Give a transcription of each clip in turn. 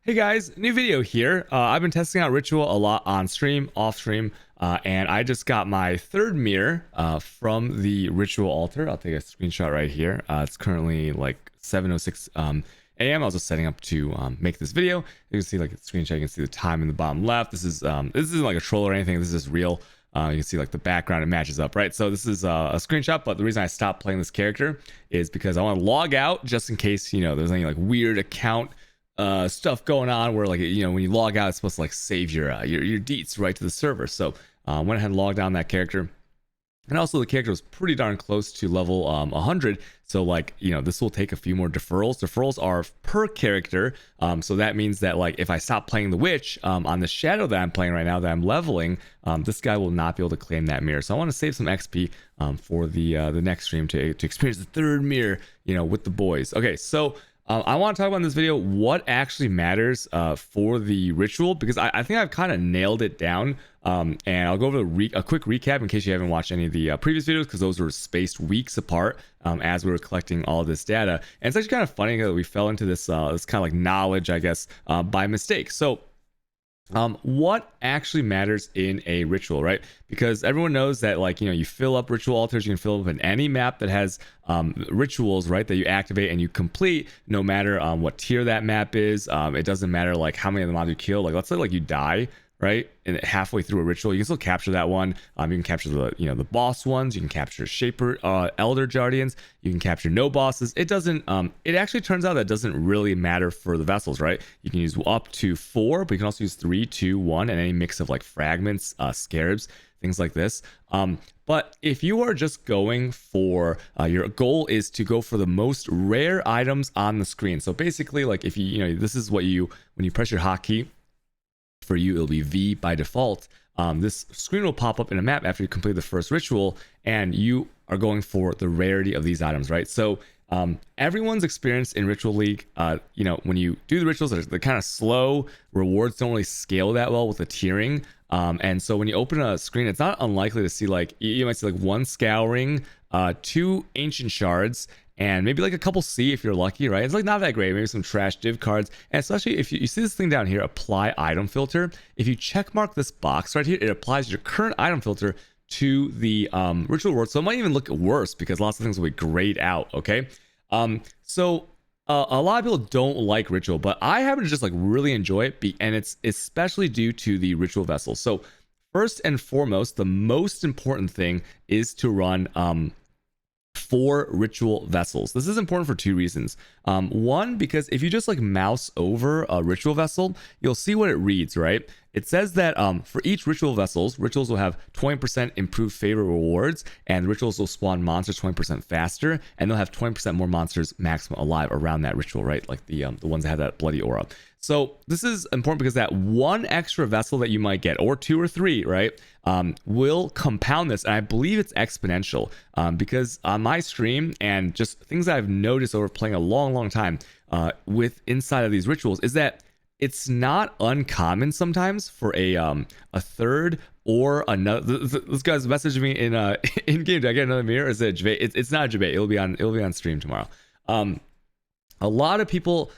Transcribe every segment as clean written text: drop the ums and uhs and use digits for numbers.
Hey guys, new video here. I've been testing out Ritual a lot on stream, off stream, and I just got my third mirror from the Ritual altar. I'll take a screenshot right here. It's currently like 7:06 a.m. I was just setting up to make this video. You can see like the screenshot. You can see the time in the bottom left. This isn't like a troll or anything. This is just real. You can see like the background, it matches up, right? So this is a screenshot, but the reason I stopped playing this character is because I want to log out just in case, there's any like weird account stuff going on where like, when you log out, it's supposed to like save your deets right to the server. So went ahead and logged on that character. And also the character was pretty darn close to level 100. So like, this will take a few more deferrals. Deferrals are per character. So that means that like if I stop playing the witch on the shadow that I'm playing right now that I'm leveling, this guy will not be able to claim that mirror. So I want to save some XP for the next stream to experience the third mirror, with the boys. Okay, so I want to talk about in this video what actually matters for the ritual, because I think I've kind of nailed it down. And I'll go over a quick recap in case you haven't watched any of the previous videos, because those were spaced weeks apart as we were collecting all of this data. And it's actually kind of funny that we fell into this kind of like knowledge, I guess, by mistake. So what actually matters in a ritual, right? Because everyone knows that like, you fill up ritual altars, you can fill up in any map that has rituals, right, that you activate and you complete, no matter what tier that map is. It doesn't matter like how many of the mobs you kill. Like let's say like you die, right, and halfway through a ritual, you can still capture that one. You can capture the the boss ones, you can capture shaper elder guardians, you can capture no bosses. It doesn't it actually turns out that doesn't really matter for the vessels, right? You can use up to 4, but you can also use 3, 2, 1, and any mix of like fragments, scarabs, things like this. But if you are just going for your goal is to go for the most rare items on the screen. So basically like if this is what when you press your hotkey, for you it'll be V by default. This screen will pop up in a map after you complete the first ritual, and you are going for the rarity of these items, right? So everyone's experience in Ritual League, when you do the rituals, they're kind of slow. Rewards don't really scale that well with the tiering. And so when you open a screen, it's not unlikely to see like, you might see like 1 scouring, 2 ancient shards, and maybe like a couple C if you're lucky, right? It's like not that great. Maybe some trash div cards. And especially if you see this thing down here, apply item filter. If you check mark this box right here, it applies your current item filter to the ritual reward. So it might even look worse because lots of things will be grayed out, okay? So a lot of people don't like ritual, but I happen to just like really enjoy it, and it's especially due to the ritual vessels. So first and foremost, the most important thing is to run 4 ritual vessels. This is important for 2 reasons. One, because if you just like mouse over a ritual vessel, you'll see what it reads, right? It says that for each rituals will have 20% improved favor rewards, and rituals will spawn monsters 20% faster, and they'll have 20% more monsters maximum alive around that ritual, right? Like the ones that have that bloody aura. So this is important because that 1 extra vessel that you might get, or 2 or 3, right, will compound this. And I believe it's exponential because on my stream and just things that I've noticed over playing a long time with inside of these rituals is that it's not uncommon sometimes for a third or another. This guy's messaging me in game. Do I get another mirror? Or is it a debate? It's not a debate. It'll be on stream tomorrow. A lot of people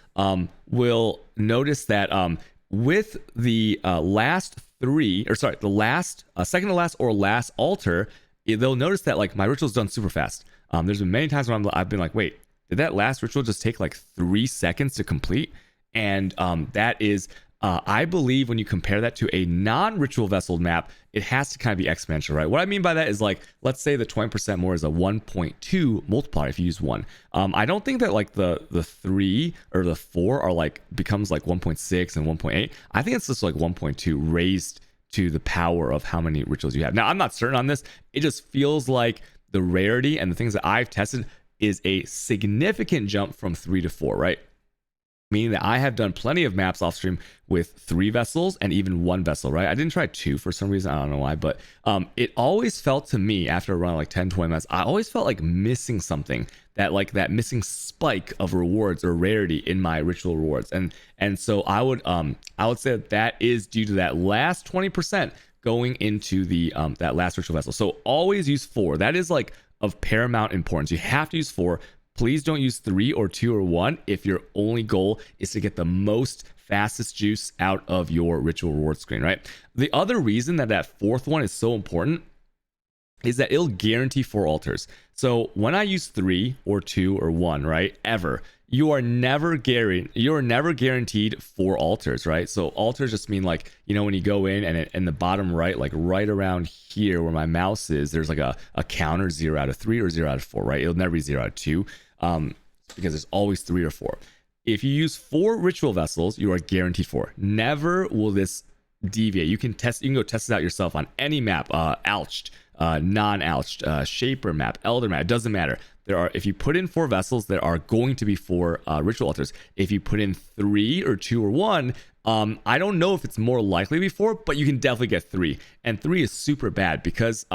will notice that with the last 3, or sorry, the last second to last or last altar, they'll notice that like my ritual's done super fast. There's been many times when I've been like, wait, did that last ritual just take like 3 seconds to complete? And that is, I believe when you compare that to a non-ritual vessel map, it has to kind of be exponential, right? What I mean by that is like, let's say the 20% more is a 1.2 multiplier if you use 1. I don't think that like the 3 or the 4 are like becomes like 1.6 and 1.8. I think it's just like 1.2 raised to the power of how many rituals you have. Now, I'm not certain on this. It just feels like the rarity and the things that I've tested is a significant jump from 3 to 4, right? Meaning that I have done plenty of maps off stream with 3 vessels and even 1 vessel, right? I didn't try 2 for some reason. I don't know why, but it always felt to me after a run of like 10, 20 minutes, I always felt like missing something, that missing spike of rewards or rarity in my ritual rewards. And so I would say that is due to that last 20% going into the that last ritual vessel. So always use 4. That is like of paramount importance. You have to use 4. please don't use 3 or 2 or 1 if your only goal is to get the most fastest juice out of your ritual reward screen, right? The other reason that that fourth one is so important is that it'll guarantee 4 altars. So when I use 3 or 2 or 1, right, ever, you are never guaranteed 4 altars, right? So altars just mean, like, you know, when you go in and in the bottom right, like right around here where my mouse is, there's like a counter 0 out of 3 or 0 out of 4, right? It'll never be 0 out of 2 because there's always 3 or 4. If you use 4 ritual vessels, you are guaranteed 4. Never will this deviate. You can go test it out yourself on any map, alched, non-alched, shaper map, elder map, it doesn't matter. If you put in 4 vessels, there are going to be 4 ritual altars. If you put in 3 or 2 or 1, I don't know if it's more likely to be 4, but you can definitely get 3. And 3 is super bad because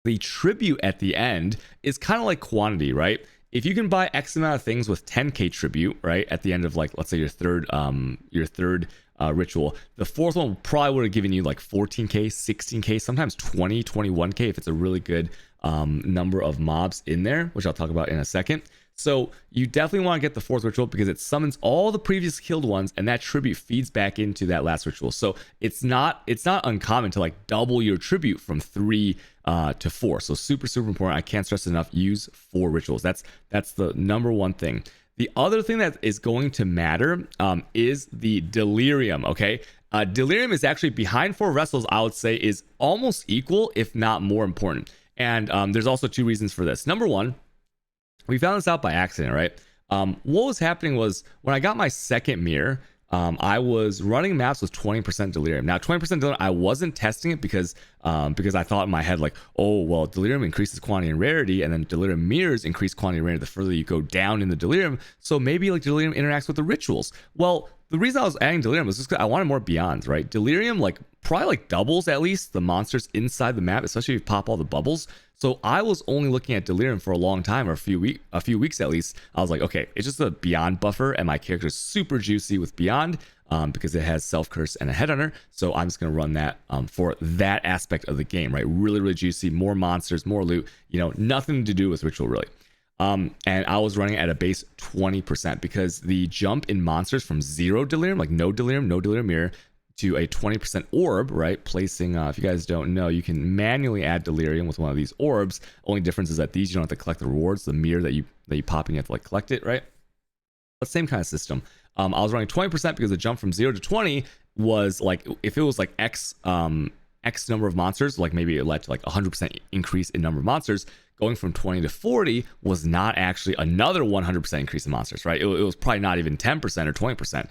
the tribute at the end is kind of like quantity, right? If you can buy X amount of things with 10k tribute, right, at the end of, like, let's say your third ritual, the fourth one probably would have given you like 14k, 16k, sometimes 20, 21k if it's a really good number of mobs in there, which I'll talk about in a second. So you definitely want to get the 4th ritual because it summons all the previous killed ones, and that tribute feeds back into that last ritual. So it's not uncommon to like double your tribute from 3 to 4. So super important. I can't stress enough, use 4 rituals. That's the number one thing. The other thing that is going to matter is the delirium. Okay, delirium is actually behind 4 vessels. I would say is almost equal, if not more important. And there's also 2 reasons for this. Number one, we found this out by accident, right? What was happening was when I got my second mirror, I was running maps with 20% delirium. Now, 20% delirium, I wasn't testing it because I thought in my head, like, oh, well, delirium increases quantity and rarity, and then delirium mirrors increase quantity and rarity the further you go down in the delirium. So maybe like delirium interacts with the rituals. Well, the reason I was adding delirium was just because I wanted more beyonds, right? Delirium like probably like doubles at least the monsters inside the map, especially if you pop all the bubbles. So I was only looking at delirium for a long time, or a few weeks at least. I was like, okay, it's just a beyond buffer, and my character is super juicy with beyond because it has self curse and a headhunter. So I'm just gonna run that for that aspect of the game, right? Really juicy, more monsters, more loot. You know, nothing to do with ritual really. And I was running at a base 20% because the jump in monsters from 0 delirium, like no delirium mirror, to a 20% orb, right? Placing, if you guys don't know, you can manually add delirium with one of these orbs. Only difference is that these you don't have to collect the rewards. The mirror that you pop in, you have to like collect it, right? But same kind of system. I was running 20% because the jump from 0 to 20 was like, if it was like X number of monsters, like maybe it led to like 100% increase in number of monsters. Going from 20 to 40 was not actually another 100% increase in monsters, right? It was probably not even 10% or 20%.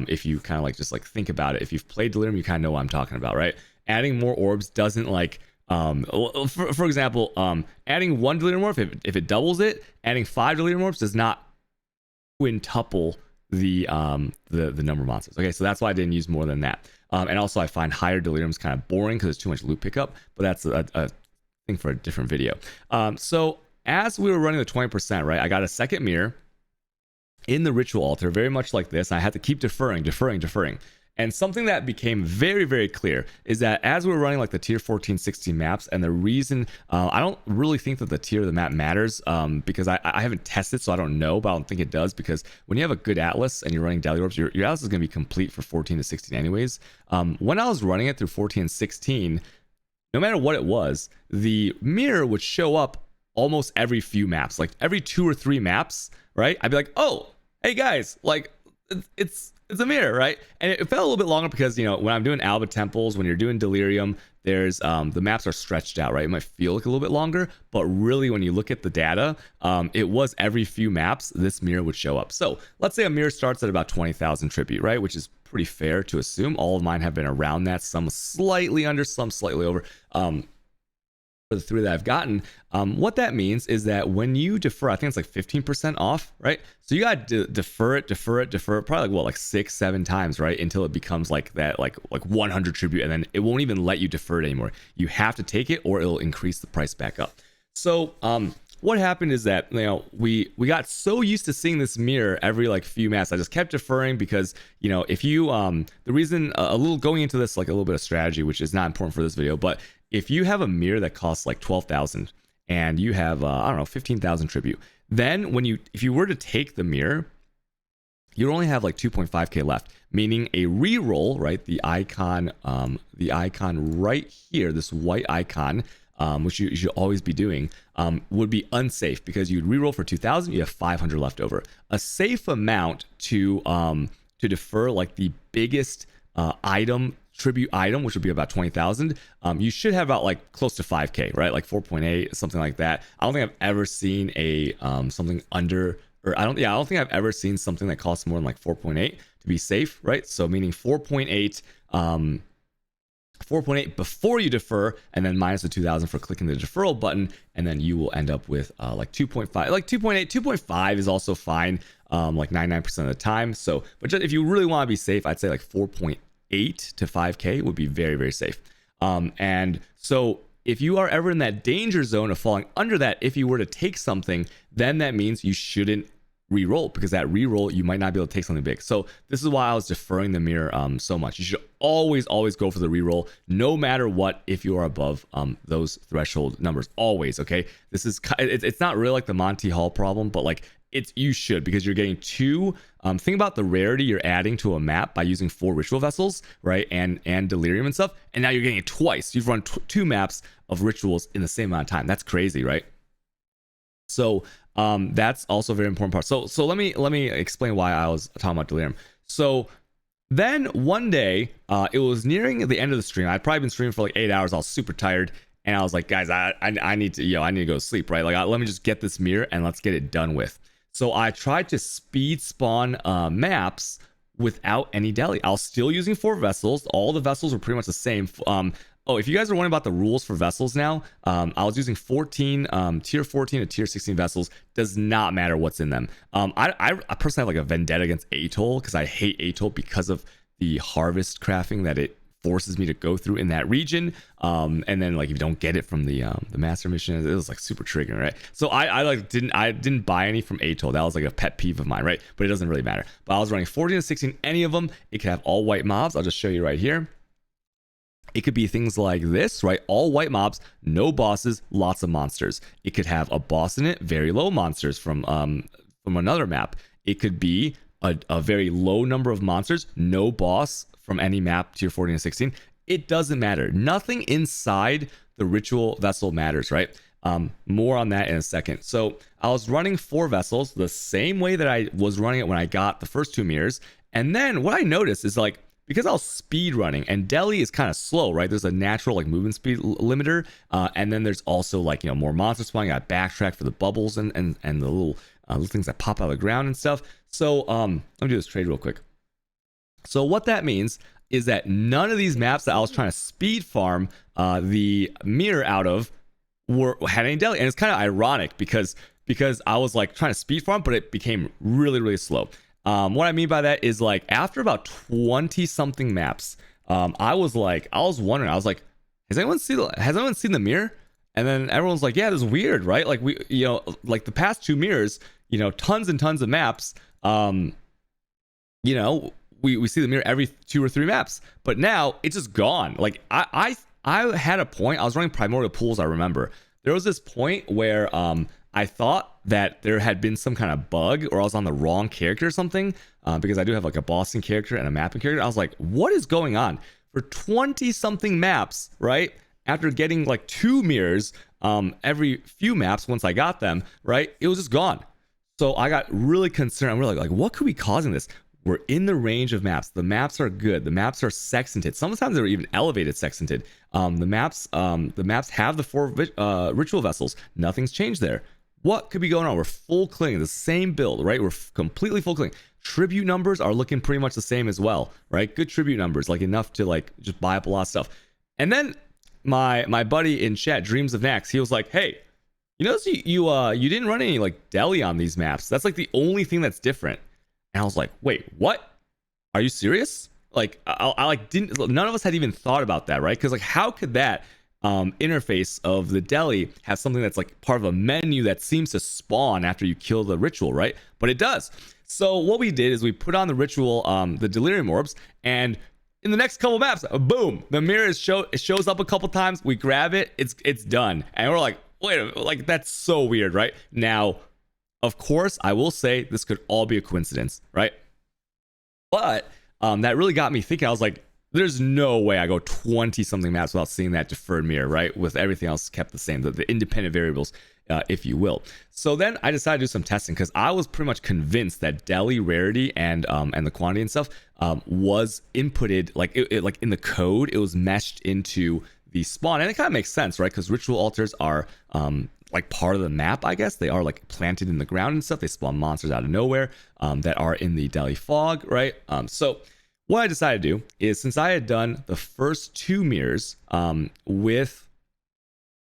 If you kind of like just like think about it, if you've played Delirium, you kind of know what I'm talking about, right? Adding more orbs doesn't like, for example, adding 1 Delirium orb, if it doubles it, adding 5 Delirium orbs does not quintuple the number of monsters. Okay, so that's why I didn't use more than that. And also I find higher Deliriums kind of boring because it's too much loot pickup, but that's a thing for a different video. So as we were running the 20%, right, I got a second mirror in the ritual altar, very much like this. I had to keep deferring. And something that became very clear is that as we were running like the tier 14, 16 maps, and the reason I don't really think that the tier of the map matters because I haven't tested, so I don't know, but I don't think it does, because when you have a good atlas and you're running Deli Orbs, your atlas is going to be complete for 14 to 16 anyways. When I was running it through 14 and 16, no matter what it was, the mirror would show up almost every few maps, like every 2 or 3 maps, right? I'd be like, oh, hey guys, like it's a mirror, right? And it felt a little bit longer because, you know, when I'm doing Alba Temples, when you're doing Delirium, there's the maps are stretched out, right? It might feel like a little bit longer, but really when you look at the data, it was every few maps this mirror would show up. So let's say a mirror starts at about 20,000 tribute, right? Which is pretty fair to assume. All of mine have been around that, some slightly under, some slightly over. For the 3 that I've gotten, what that means is that when you defer, I think it's like 15% off, right? So you got to defer it, probably like what, like 6-7 times, right? Until it becomes like that, like 100 tribute, and then it won't even let you defer it anymore. You have to take it or it'll increase the price back up. So what happened is that, you know, we got so used to seeing this mirror every like few maps, I just kept deferring because, you know, if you the reason a little going into this, like a little bit of strategy, which is not important for this video, but if you have a mirror that costs like 12,000 and you have I don't know, 15,000 tribute, Then if you were to take the mirror, you only have like 2.5k left, meaning a reroll, right? The icon right here, this white icon, which you should always be doing, would be unsafe because you'd reroll for 2,000, you have 500 left over. A safe amount to defer like the biggest tribute item, which would be about 20,000. You should have about like close to 5k, right? Like 4.8, something like that. I don't think I've ever seen a something under, or I don't think I've ever seen something that costs more than like 4.8 to be safe, right? So meaning 4.8 before you defer, and then minus the 2,000 for clicking the deferral button, and then you will end up with like 2.5, like 2.8, 2.5 is also fine, like 99% of the time. So, but just, if you really want to be safe, I'd say like 4.8 to 5k would be very, very safe. And so if you are ever in that danger zone of falling under that, if you were to take something, then that means you shouldn't re-roll, because that re-roll you might not be able to take something big. So this is why I was deferring the mirror so much. You should always go for the re-roll, no matter what, if you are above those threshold numbers. Always. Okay, this is, it's not really like the Monty Hall problem, but like you should, because you're getting two. Think about the rarity you're adding to a map by using 4 ritual vessels, right? And delirium and stuff, and now you're getting it twice. You've run 2 maps of rituals in the same amount of time. That's crazy, right? So that's also a very important part. So let me explain why I was talking about delirium. So then one day, it was nearing the end of the stream. I'd probably been streaming for like 8 hours. I was super tired, and I was like, guys, I need to go to sleep, right? Like, let me just get this mirror and let's get it done with. So I tried to speed spawn maps without any deli. I was still using 4 vessels. All the vessels were pretty much the same. Oh, if you guys are wondering about the rules for vessels now, I was using 14 tier 14 to tier 16 vessels. Does not matter what's in them. I personally have like a vendetta against Atoll, because I hate Atoll because of the harvest crafting that it forces me to go through in that region. And then like if you don't get it from the master mission, it was like super triggering, right? So I didn't buy any from Atoll. That was like a pet peeve of mine, right? But it doesn't really matter. But I was running 14 to 16, any of them. It could have all white mobs. I'll just show you right here. It could be things like this, right? All white mobs, no bosses, lots of monsters. It could have a boss in it, very low monsters from another map. It could be a very low number of monsters, no boss from any map, tier 14 to 16. It doesn't matter. Nothing inside the ritual vessel matters, right? More on that in a second. So I was running 4 vessels the same way that I was running it when I got the first 2 mirrors. And then what I noticed is like, because I was speed running, and Delhi is kind of slow, right? There's a natural like movement speed limiter, and then there's also like, more monster spawning. I backtrack for the bubbles and the little things that pop out of the ground and stuff. So let me do this trade real quick. So what that means is that none of these maps that I was trying to speed farm the mirror out of had any Delhi, and it's kind of ironic because I was like trying to speed farm, but it became really, really slow. What I mean by that is like after about 20 something maps, I was wondering, I was like, has anyone seen the mirror? And then everyone's like, yeah, this is weird, right? Like we, like the past 2 mirrors, tons and tons of maps, we see the mirror every 2 or 3 maps, but now it's just gone. Like I had a point, I was running primordial pools. I remember there was this point where, I thought that there had been some kind of bug, or I was on the wrong character or something, because I do have like a bossing character and a mapping character. I was like, what is going on? For 20 something maps, right? After getting like 2 mirrors every few maps, once I got them, right? It was just gone. So I got really concerned. I'm really like, what could be causing this? We're in the range of maps. The maps are good. The maps are sextanted. Sometimes they're even elevated sextanted. The maps have the 4 ritual vessels. Nothing's changed there. What could be going on? We're full cleaning, the same build, right? We're completely full cleaning. Tribute numbers are looking pretty much the same as well, right? Good tribute numbers, like enough to like just buy up a lot of stuff. And then my buddy in chat, Dreams of Nax, he was like, hey, you didn't run any like Delhi on these maps. That's like the only thing that's different. And I was like, wait, what? Are you serious? Like I like didn't, none of us had even thought about that, right? Because like how could that interface of the Delhi have something that's like part of a menu that seems to spawn after you kill the ritual, right? But it does. So what we did is we put on the ritual, the delirium orbs, and in the next couple maps, boom, the mirror it shows up a couple times. We grab it, it's done, and we're like, wait a minute, like that's so weird, right? Now Of course, I will say this could all be a coincidence, right? But that really got me thinking. I was like, there's no way I go 20 something maps without seeing that deferred mirror, right? With everything else kept the same, the independent variables, if you will. So then I decided to do some testing because I was pretty much convinced that Deli rarity and the quantity and stuff was inputted like like in the code. It was meshed into the spawn, and it kind of makes sense, right? Because ritual altars are like part of the map, I guess. They are like planted in the ground and stuff. They spawn monsters out of nowhere that are in the Deli fog, right? So what I decided to do is, since I had done the first 2 mirrors with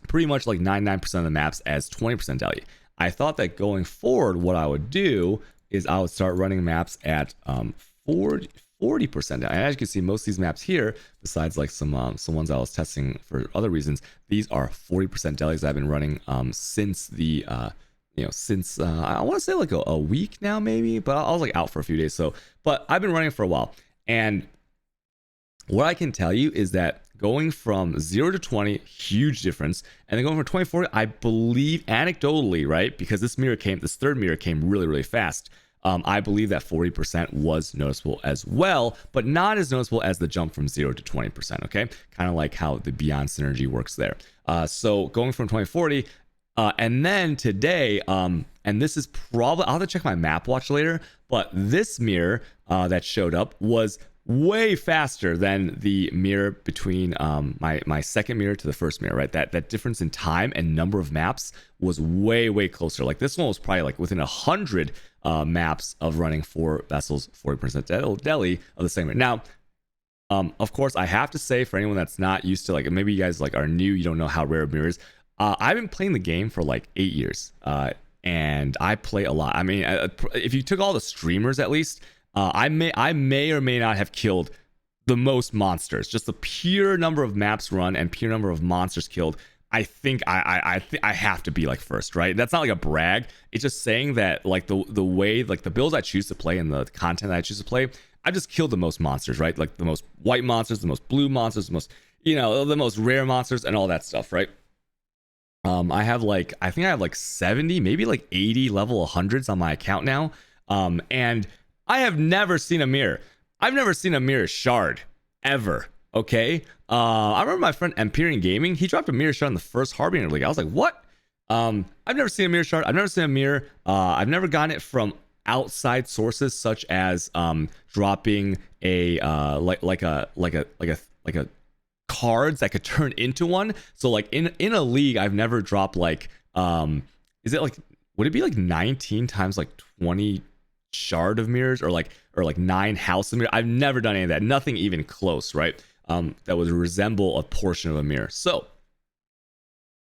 pretty much like 99% of the maps as 20% Deli, I thought that going forward, what I would do is I would start running maps at 40% Deli. And as you can see, most of these maps here, besides like some ones I was testing for other reasons, these are 40% Delis I've been running since the since I want to say like a week now, maybe, but I was like out for a few days. So, but I've been running for a while. And what I can tell you is that going from 0 to 20, huge difference. And then going from 20 to 40, I believe anecdotally, right? Because this third mirror came really, really fast. I believe that 40% was noticeable as well, but not as noticeable as the jump from 0 to 20%, okay? Kind of like how the Beyond synergy works there. So going from 20 to 40, and then today, and this is probably, I'll have to check my map watch later, but this mirror that showed up was way faster than the mirror between my second mirror to the first mirror, right? That difference in time and number of maps was way closer. Like this one was probably like within 100 maps of running 4 vessels, 40% Deli of the same mirror. Now, of course, I have to say, for anyone that's not used to, like, maybe you guys like are new, you don't know how rare a mirror is. I've been playing the game for like 8 years, and I play a lot. I mean, if you took all the streamers at least, I may or may not have killed the most monsters. Just the pure number of maps run and pure number of monsters killed. I think I have to be like first, right? That's not like a brag. It's just saying that like the way, like the builds I choose to play and the content that I choose to play, I just killed the most monsters, right? Like the most white monsters, the most blue monsters, the most, the most rare monsters and all that stuff, right? I think I have like 70, maybe like 80 level 100s on my account now. And I have never seen a mirror. I've never seen a mirror shard ever. Okay. I remember my friend Empyrean Gaming, he dropped a mirror shard in the first Harbinger League. I was like, what? I've never seen a mirror shard. I've never seen a mirror. I've never gotten it from outside sources, such as dropping a like a cards that could turn into one. So like in a league, I've never dropped like is it like, would it be like 19 times like 20 shard of mirrors, or like 9 house of mirrors? I've never done any of that. Nothing even close, right? That would resemble a portion of a mirror. So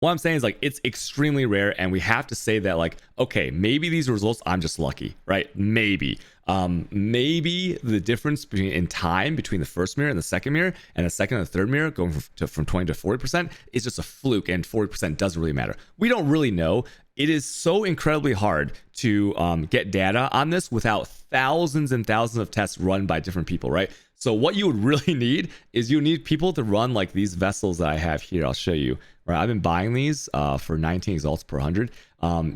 what I'm saying is, like, it's extremely rare, and we have to say that, like, okay, maybe these results, I'm just lucky, right? Maybe the difference in time between the first mirror and the second mirror, and the second and the third mirror going from 20 to 40% is just a fluke, and 40% doesn't really matter. We don't really know. It is so incredibly hard to get data on this without thousands and thousands of tests run by different people, right? So what you would really need is you need people to run like these vessels that I have here. I'll show you. Right, I've been buying these for 19 exalts per 100.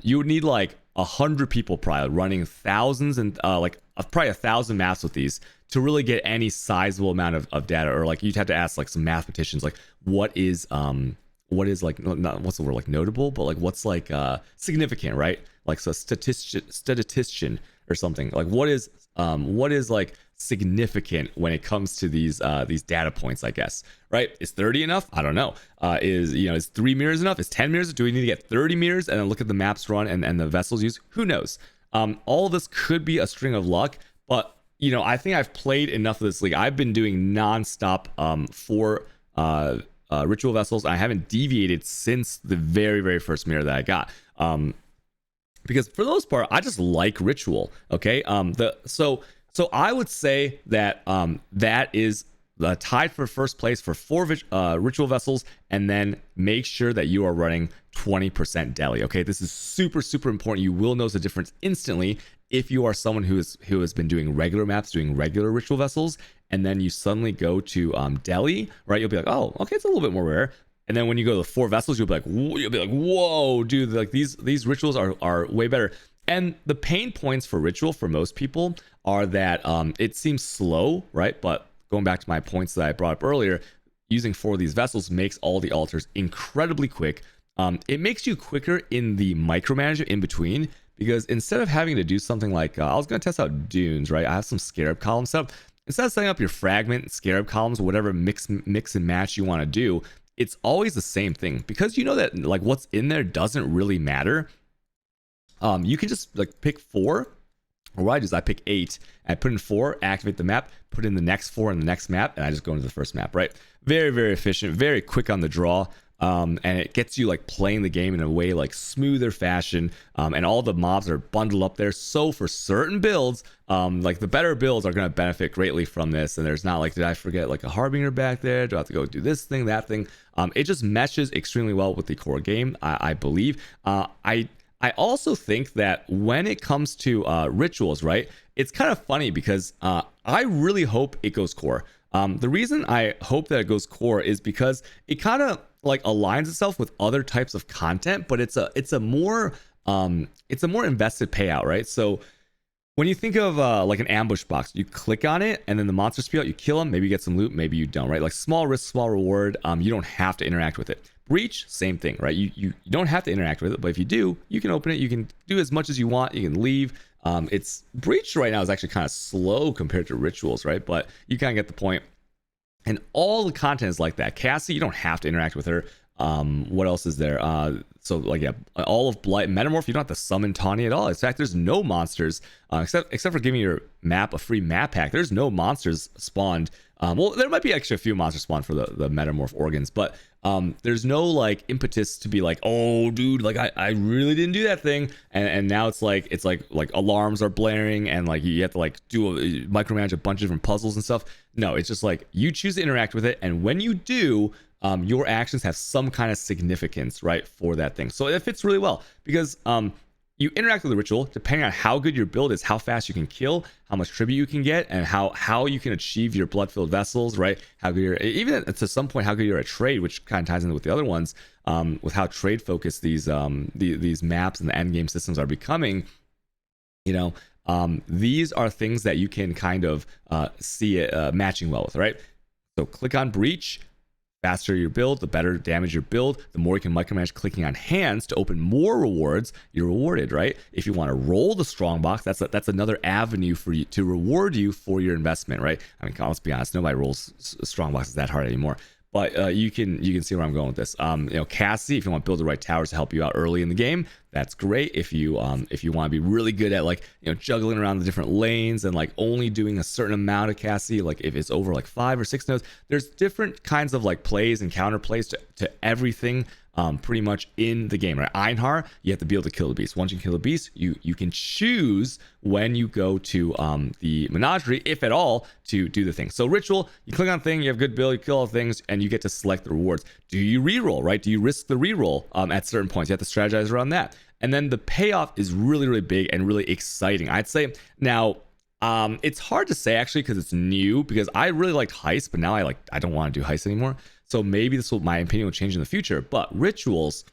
You would need like 100 people probably running thousands and probably 1,000 maps with these to really get any sizable amount of data. Or like you'd have to ask like some mathematicians, like what is like, not what's the word, like notable, but like what's like significant, right? Like so statistician or something. Like what is like significant when it comes to these data points, I guess, right? Is 30 enough? I don't know. Is 3 mirrors enough? Is 10 mirrors? Do we need to get 30 mirrors and then look at the maps run and the vessels used? Who knows? All of this could be a string of luck, but I think I've played enough of this league. I've been doing nonstop for ritual vessels. I haven't deviated since the very, very first mirror that I got. Because for the most part, I just like ritual. Okay. So I would say that that is tied for first place for 4 ritual vessels, and then make sure that you are running 20% Deli. Okay, this is super, super important. You will notice a difference instantly if you are someone who has been doing regular maps, doing regular ritual vessels, and then you suddenly go to Deli, right? You'll be like, oh, okay, it's a little bit more rare. And then when you go to the 4 vessels, you'll be like, whoa, dude, like these rituals are way better. And the pain points for Ritual for most people are that it seems slow, right? But going back to my points that I brought up earlier, using 4 of these vessels makes all the altars incredibly quick. It makes you quicker in the micromanagement in between, because instead of having to do something like, I was going to test out Dunes, right? I have some Scarab column stuff. Instead of setting up your fragment, Scarab columns, whatever mix and match you want to do, it's always the same thing. Because you know that like what's in there doesn't really matter. You can just like pick 4, or what I do is I pick 8, and I put in 4, activate the map, put in the next 4 in the next map, and I just go into the first map, right? Very, very efficient, very quick on the draw. And it gets you like playing the game in a way like smoother fashion, and all the mobs are bundled up there. So for certain builds, like the better builds are going to benefit greatly from this. And there's not like, did I forget like a Harbinger back there? Do I have to go do this thing, that thing? It just meshes extremely well with the core game, I believe. I also think that when it comes to rituals, right, it's kind of funny because I really hope it goes core. The reason I hope that it goes core is because it kind of like aligns itself with other types of content, but it's a more invested payout, right? So when you think of like an ambush box, you click on it and then the monsters spew out, you kill them, maybe you get some loot, maybe you don't, right? Like small risk, small reward. You don't have to interact with it. Breach, same thing, right? You don't have to interact with it, but if you do, you can open it, you can do as much as you want, you can leave. It's Breach right now is actually kind of slow compared to Rituals, right? But you kind of get the point. And all the content is like that. Cassie, you don't have to interact with her. What else is there? So like, yeah, all of Blight, Metamorph, you don't have to summon Tawny at all. In fact, there's no monsters except for giving your map a free map pack. There's no monsters spawned. Well, there might be actually a few monsters spawned for the Metamorph organs, but there's no like impetus to be like, oh dude, like I really didn't do that thing, and now it's like alarms are blaring and like you have to like micromanage a bunch of different puzzles and stuff. No, it's just like you choose to interact with it, and when you do, your actions have some kind of significance, right, for that thing. So it fits really well because you interact with the ritual depending on how good your build is, how fast you can kill, how much tribute you can get, and how you can achieve your blood-filled vessels, right? How good you're, even to some point, how good you're at trade, which kind of ties in with the other ones, with how trade focused these maps and the end game systems are becoming. You know, these are things that you can kind of see it matching well with, right? So click on Breach. Faster your build, the better damage your build, the more you can micromanage clicking on hands to open more rewards. You're rewarded, right? If you want to roll the strong box, that's another avenue for you to reward you for your investment, right? I mean, let's be honest, nobody rolls strong boxes that hard anymore. But you can see where I'm going with this. You know, Cassie, if you want to build the right towers to help you out early in the game, that's great. If you want to be really good at like, you know, juggling around the different lanes and like only doing a certain amount of Cassie, like if it's over like 5 or 6 nodes, there's different kinds of like plays and counter plays to everything. Pretty much in the game, right? Einhar, you have to be able to kill the beast. Once you kill the beast, you can choose when you go to the menagerie, if at all, to do the thing. So ritual, you click on thing, you have good build, you kill all things, and you get to select the rewards. Do you reroll, right? Do you risk the reroll at certain points? You have to strategize around that. And then the payoff is really, really big and really exciting, I'd say. Now, it's hard to say actually because it's new, because I really liked Heist, but now I don't want to do Heist anymore. So maybe my opinion will change in the future. But Rituals,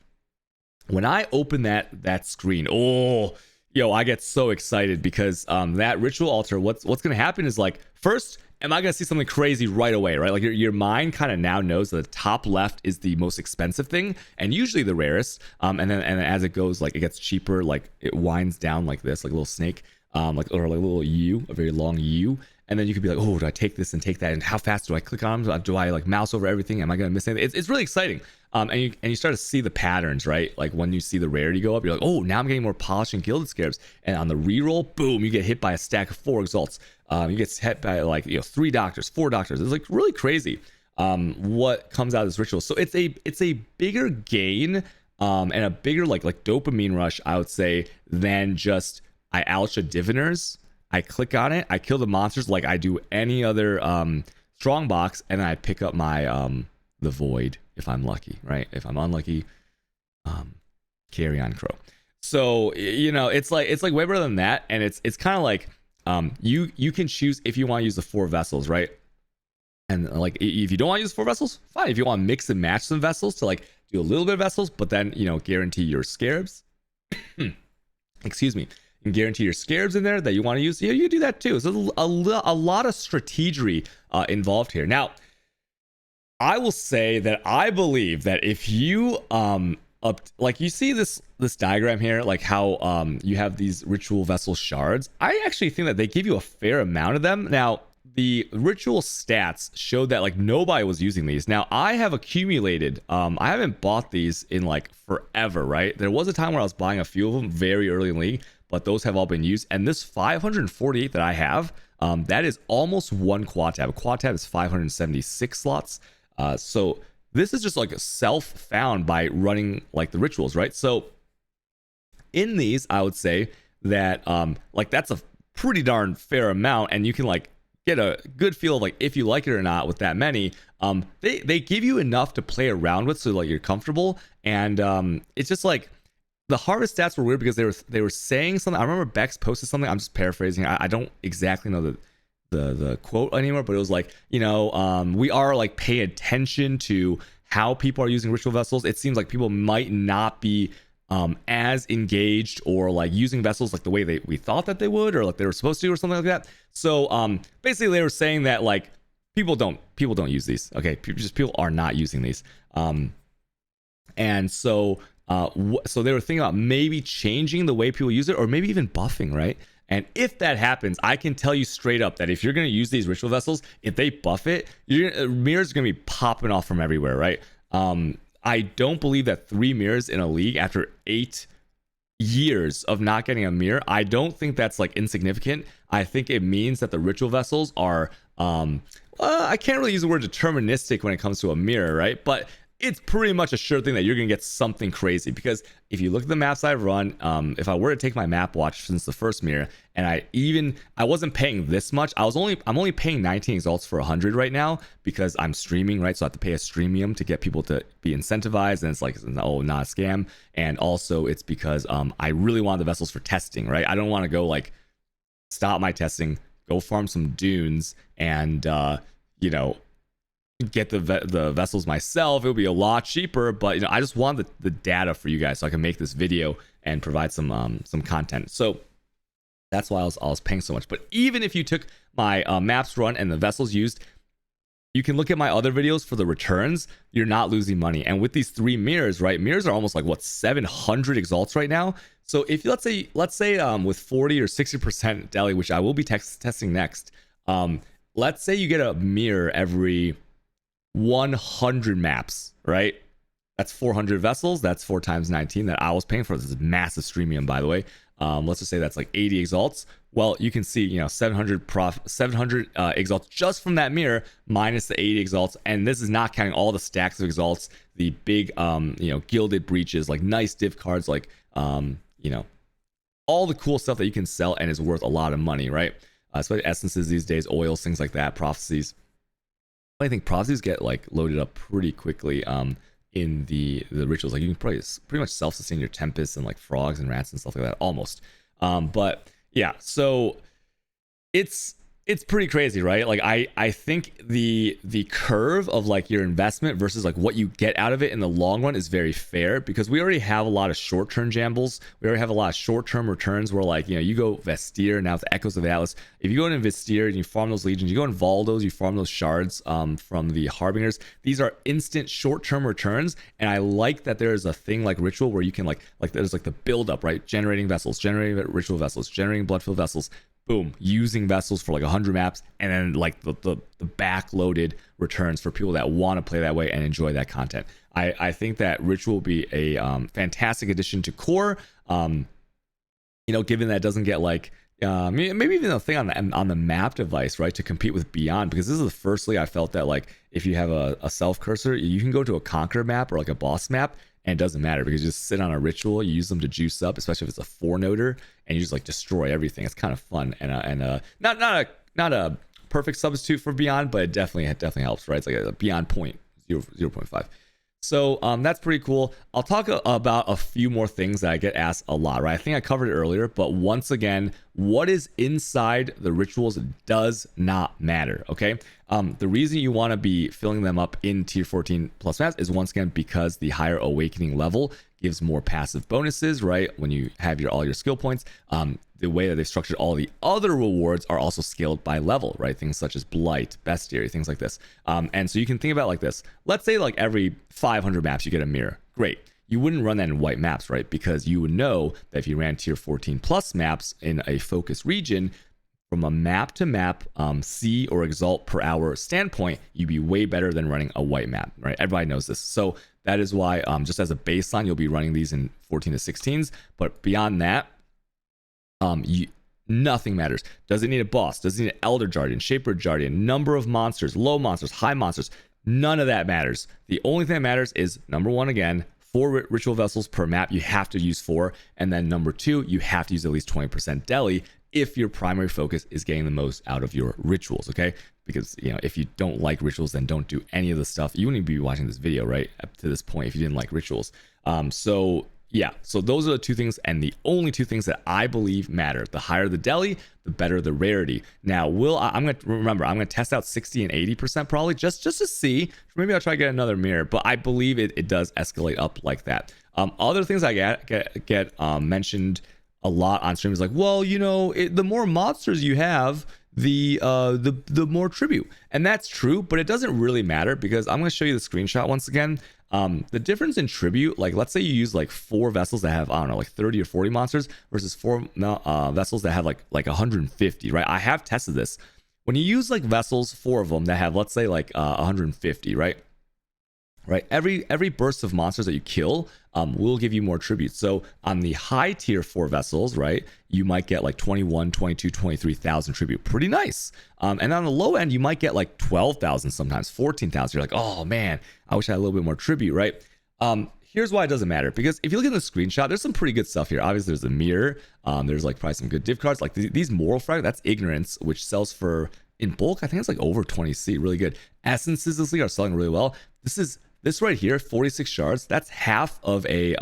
when I open that screen, I get so excited because that Ritual altar, what's going to happen is like, first, am I going to see something crazy right away, right? Like your mind kind of now knows that the top left is the most expensive thing and usually the rarest. And then as it goes, like it gets cheaper, like it winds down like this, like a little snake, or like a little U, a very long U. And then you could be like, oh, do I take this and take that? And how fast do I click on them? Do I like mouse over everything? Am I going to miss anything? It's really exciting. And you start to see the patterns, right? Like when you see the rarity go up, you're like, oh, now I'm getting more polished and gilded scarabs. And on the reroll, boom, you get hit by a stack of 4 exalts. You get hit by like 3 doctors, 4 doctors. It's like really crazy what comes out of this ritual. So it's a bigger gain and a bigger like dopamine rush, I would say, than just I Alcha Diviners. I click on it, I kill the monsters like I do any other strong box, and then I pick up my the void if I'm lucky, right? If I'm unlucky, Carrion Crow. So it's like way better than that, and it's kind of like you can choose if you want to use the 4 vessels, right? And like if you don't want to use 4 vessels, fine. If you want to mix and match some vessels to like do a little bit of vessels, but then guarantee your scarabs. Excuse me. and guarantee your scarabs in there that you want to use, yeah, you do that too. So a lot of strategy involved here. Now, I will say that I believe that if you like you see this diagram here, like how you have these ritual vessel shards, I actually think that they give you a fair amount of them. Now, the ritual stats showed that like nobody was using these. Now, I have accumulated, I haven't bought these in like forever, right? There was a time where I was buying a few of them very early in league, but those have all been used. And this 548 that I have, that is almost one quad tab. A quad tab is 576 slots. So this is just like self-found by running like the rituals, right? So in these, I would say that like that's a pretty darn fair amount, and you can like get a good feel of like if you like it or not with that many. They give you enough to play around with, so like you're comfortable, and it's just like the harvest stats were weird because they were saying something. I remember Bex posted something. I'm just paraphrasing. I don't exactly know the quote anymore, but it was like, you know, we are like paying attention to how people are using ritual vessels. It seems like people might not be as engaged or like using vessels like the way we thought that they would, or like they were supposed to, or something like that. So basically they were saying that like people don't use these. Okay, people are not using these. And so so they were thinking about maybe changing the way people use it, or maybe even buffing, right? And if that happens, I can tell you straight up that if you're going to use these ritual vessels, if they buff it, mirrors are going to be popping off from everywhere, right? I don't believe that 3 mirrors in a league after 8 years of not getting a mirror, I don't think that's like insignificant. I think it means that the ritual vessels are, I can't really use the word deterministic when it comes to a mirror, right? But it's pretty much a sure thing that you're going to get something crazy, because if you look at the maps I've run, if I were to take my map watch since the first mirror, and I wasn't paying this much, I'm only paying 19 exalts for 100 right now because I'm streaming, right? So I have to pay a streamium to get people to be incentivized, and it's like, oh, not a scam. And also it's because I really want the vessels for testing, right? I don't want to go like stop my testing, go farm some dunes, and you know, get the vessels myself. It would be a lot cheaper, but you know, I just want the data for you guys so I can make this video and provide some content. So that's why I was paying so much. But even if you took my maps run and the vessels used, you can look at my other videos for the returns. You're not losing money. And with these 3 mirrors, right? Mirrors are almost like what, 700 exalts right now. So if let's say with 40 or 60% deli, which I will be testing next, let's say you get a mirror every 100 maps, right? That's 400 vessels. That's 4 times 19 that I was paying for. This is massive streamium, by the way. Let's just say that's like 80 exalts. Well, you can see, you know, 700 exalts just from that mirror, minus the 80 exalts. And this is not counting all the stacks of exalts, the big, you know, gilded breaches, like nice div cards, like, you know, all the cool stuff that you can sell and is worth a lot of money, right? Especially essences these days, oils, things like that, prophecies. I think prophecies get like loaded up pretty quickly in the rituals. Like you can pretty much self-sustain your tempests and like frogs and rats and stuff like that almost. But yeah, so it's pretty crazy, right? Like I think the curve of like your investment versus like what you get out of it in the long run is very fair, because we already have a lot of short-term jambles. We already have a lot of short-term returns where, like, you know, you go Vestir, now with the Echoes of Atlas. If you go into Vestir and you farm those legions, you go in Valdos, you farm those shards from the Harbingers. These are instant short-term returns, and I like that there is a thing like Ritual where you can like there's like the build-up, right? Generating vessels, generating ritual vessels, generating blood-filled vessels. Boom, using vessels for like 100 maps, and then like the backloaded returns for people that want to play that way and enjoy that content. I think that Ritual will be a fantastic addition to core. You know, given that it doesn't get like maybe even a thing on the map device, right, to compete with Beyond, because this is the firstly I felt that like if you have a self cursor, you can go to a Conquer map or like a boss map, and it doesn't matter because you just sit on a ritual, you use them to juice up, especially if it's a 4-noder, and you just like destroy everything. It's kind of fun, and not a perfect substitute for Beyond, but it definitely helps, right? It's like a Beyond 0.5. So that's pretty cool. I'll talk about a few more things that I get asked a lot, right? I think I covered it earlier, but once again, what is inside the rituals does not matter, okay? The reason you want to be filling them up in tier 14 plus maps is once again because the higher awakening level gives more passive bonuses, right? When you have all your skill points, the way that they've structured all the other rewards are also scaled by level, right? Things such as Blight, Bestiary, things like this. And so you can think about it like this. Let's say like every 500 maps you get a mirror. Great. You wouldn't run that in white maps, right? Because you would know that if you ran tier 14 plus maps in a focus region, from a map to map C or exalt per hour standpoint, you'd be way better than running a white map, right? Everybody knows this. So that is why just as a baseline, you'll be running these in 14 to 16s. But beyond that, nothing matters. Does it need a boss? Does it need an Elder Guardian, Shaper Guardian, number of monsters, low monsters, high monsters? None of that matters. The only thing that matters is number one, again, 4 ritual vessels per map. You have to use 4. And then number 2, you have to use at least 20% deli if your primary focus is getting the most out of your rituals, okay? Because, you know, if you don't like rituals, then don't do any of the stuff. You wouldn't be watching this video, right? Up to this point, if you didn't like rituals. So yeah, so those are the 2 things, and the only 2 things that I believe matter. The higher the deli, the better the rarity. Now, I'm gonna test out 60 and 80% probably just to see. Maybe I'll try to get another mirror, but I believe it does escalate up like that. Other things I get mentioned a lot on stream is like, well, you know, the more monsters you have, the more tribute, and that's true, but it doesn't really matter because I'm going to show you the screenshot once again. The difference in tribute, like let's say you use like 4 vessels that have, I don't know, like 30 or 40 monsters versus 4 vessels that have like 150, right? I have tested this. When you use like vessels, 4 of them that have, let's say like 150, right? Every burst of monsters that you kill will give you more tribute. So on the high tier 4 vessels, right, you might get like 21, 22, 23,000 tribute. Pretty nice. And on the low end, you might get like 12,000 sometimes, 14,000. You're like, oh man, I wish I had a little bit more tribute, right? Here's why it doesn't matter. Because if you look at the screenshot, there's some pretty good stuff here. Obviously, there's a mirror. There's like probably some good div cards. Like these moral frag, that's ignorance, which sells for, in bulk, I think it's like over 20C. Really good. Essences this league are selling really well. This right here, 46 shards, that's half of a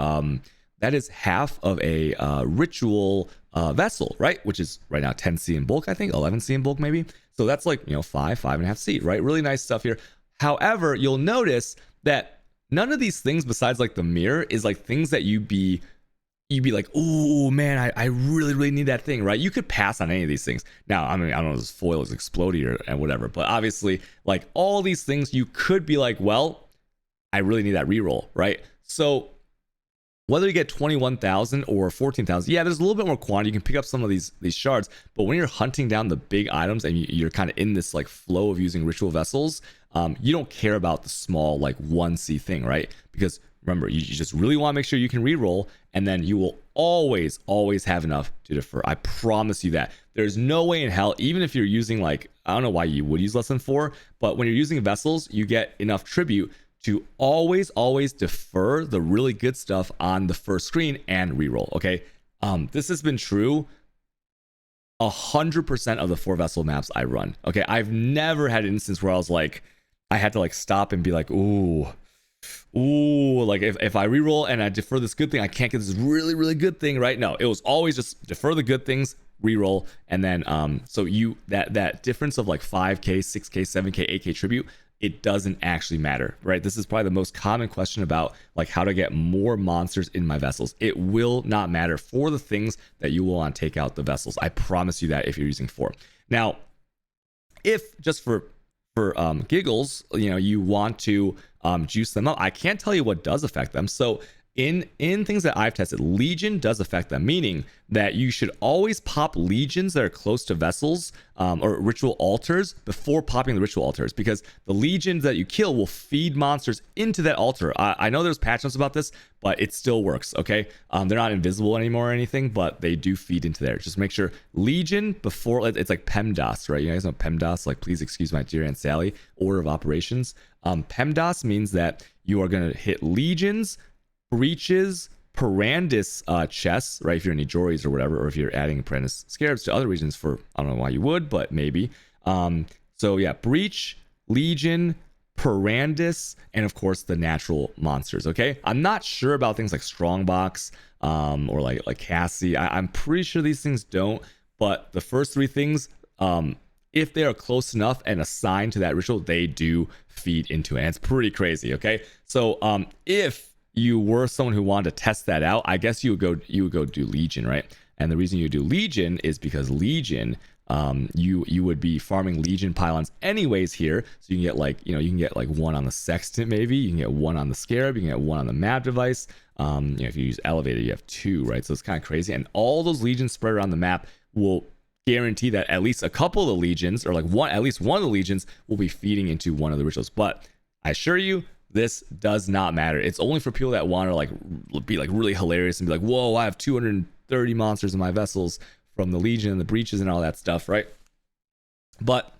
ritual vessel, right? Which is right now 10C in bulk, I think, 11C in bulk maybe. So that's like, you know, 5.5C, right? Really nice stuff here. However, you'll notice that none of these things besides like the mirror is like things that you'd be like, oh man, I really need that thing, right? You could pass on any of these things. Now, I mean, I don't know if this foil is exploding and whatever, but obviously like all these things you could be like, well, I really need that reroll, right? So whether you get 21,000 or 14,000, yeah, there's a little bit more quantity. You can pick up some of these shards, but when you're hunting down the big items and you're kind of in this like flow of using ritual vessels, you don't care about the small like 1C thing, right? Because remember, you just really want to make sure you can reroll, and then you will always have enough to defer. I promise you that. There's no way in hell, even if you're using like, I don't know why you would use less than 4, but when you're using vessels, you get enough tribute to always defer the really good stuff on the first screen and reroll, okay? This has been true 100% of the 4 vessel maps I run, okay? I've never had an instance where I was like, I had to like stop and be like, ooh, like if I reroll and I defer this good thing, I can't get this really good thing, right? No, it was always just defer the good things, reroll, and then so you that difference of like 5k, 6k, 7k, 8k tribute, it doesn't actually matter, right? This is probably the most common question about like how to get more monsters in my vessels. It will not matter for the things that you will want to take out the vessels. I promise you that if you're using 4. Now, if just for giggles, you know, you want to juice them up, I can't tell you what does affect them. So in things that I've tested, Legion does affect them, meaning that you should always pop legions that are close to vessels or ritual altars before popping the ritual altars, because the legions that you kill will feed monsters into that altar. I know there's patch notes about this, but it still works, okay? They're not invisible anymore or anything, but they do feed into there. Just make sure Legion before, it's like PEMDAS, right? You guys know PEMDAS, like please excuse my dear Aunt Sally, order of operations. PEMDAS means that you are going to hit legions, breaches, Parandis chests, right? If you're in Nijoris or whatever, or if you're adding Parandis scarabs to other regions for, I don't know why you would, but maybe. So yeah, breach, legion, Parandis, and of course the natural monsters, okay? I'm not sure about things like Strongbox or like Cassie. I'm pretty sure these things don't, but the first three things, if they are close enough and assigned to that ritual, they do feed into it. And it's pretty crazy. Okay, so if you were someone who wanted to test that out, I guess you would go do Legion, right? And the reason you do Legion is because Legion, you would be farming Legion pylons anyways here, so you can get like, you can get like one on the Sextant, maybe you can get one on the Scarab, you can get one on the map device. If you use Elevator, you have two, right? So it's kind of crazy, and all those Legions spread around the map will guarantee that at least a couple of the Legions, or like at least one of the Legions, will be feeding into one of the rituals. But I assure you, this does not matter. It's only for people that want to like be like really hilarious and be like, whoa, I have 230 monsters in my vessels from the Legion and the breaches and all that stuff, right? But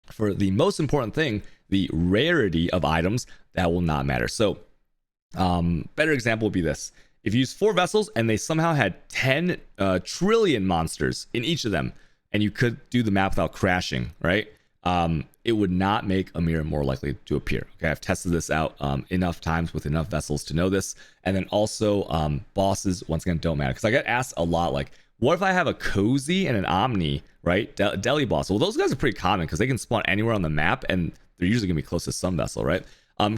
for the most important thing, the rarity of items, that will not matter. So better example would be this. If you use 4 vessels and they somehow had 10 trillion monsters in each of them, and you could do the map without crashing, right? It would not make a mirror more likely to appear. Okay, I've tested this out enough times with enough vessels to know this. And then also bosses, once again, don't matter, because I get asked a lot, like, what if I have a Cozy and an Omni, right? Deli boss. Well, those guys are pretty common because they can spawn anywhere on the map, and they're usually gonna be close to some vessel, right?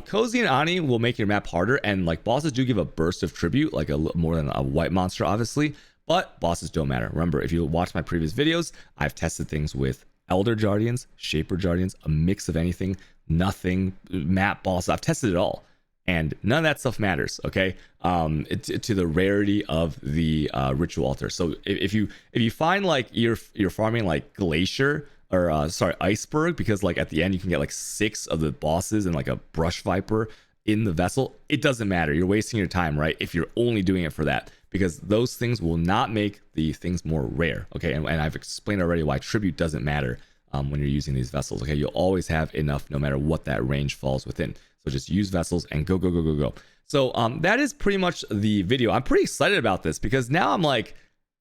Cozy and Omni will make your map harder, and like bosses do give a burst of tribute, like more than a white monster, obviously. But bosses don't matter. Remember, if you watch my previous videos, I've tested things with Elder Guardians, Shaper Guardians, a mix of anything, nothing, map boss. I've tested it all, and none of that stuff matters. Okay, to the rarity of the ritual altar. So if you find like you're farming like Glacier, or Iceberg, because like at the end you can get like 6 of the bosses and like a Brush Viper in the vessel, it doesn't matter. You're wasting your time, right? If you're only doing it for that, because those things will not make the things more rare. Okay, and I've explained already why tribute doesn't matter when you're using these vessels. Okay, you'll always have enough no matter what that range falls within. So just use vessels and go, go, go, go, go. So that is pretty much the video. I'm pretty excited about this because now I'm like,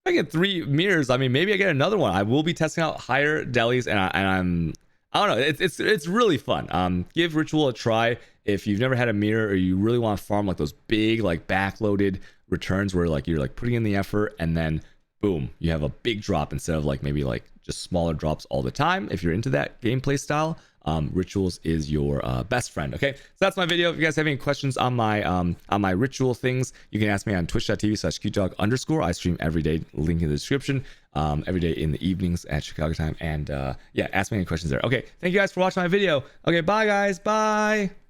if I get 3 mirrors, I mean, maybe I get another one. I will be testing out higher delis, and I don't know. It's really fun. Give Ritual a try if you've never had a mirror, or you really want to farm like those big like backloaded returns where like you're like putting in the effort and then boom, you have a big drop instead of like maybe like just smaller drops all the time. If you're into that gameplay style, Rituals is your best friend. Okay, so that's my video. If you guys have any questions on my ritual things, you can ask me on twitch.tv/QDog_. I stream every day, link in the description, every day in the evenings at Chicago time. And yeah, ask me any questions there. Okay, thank you guys for watching my video. Okay, bye guys, bye.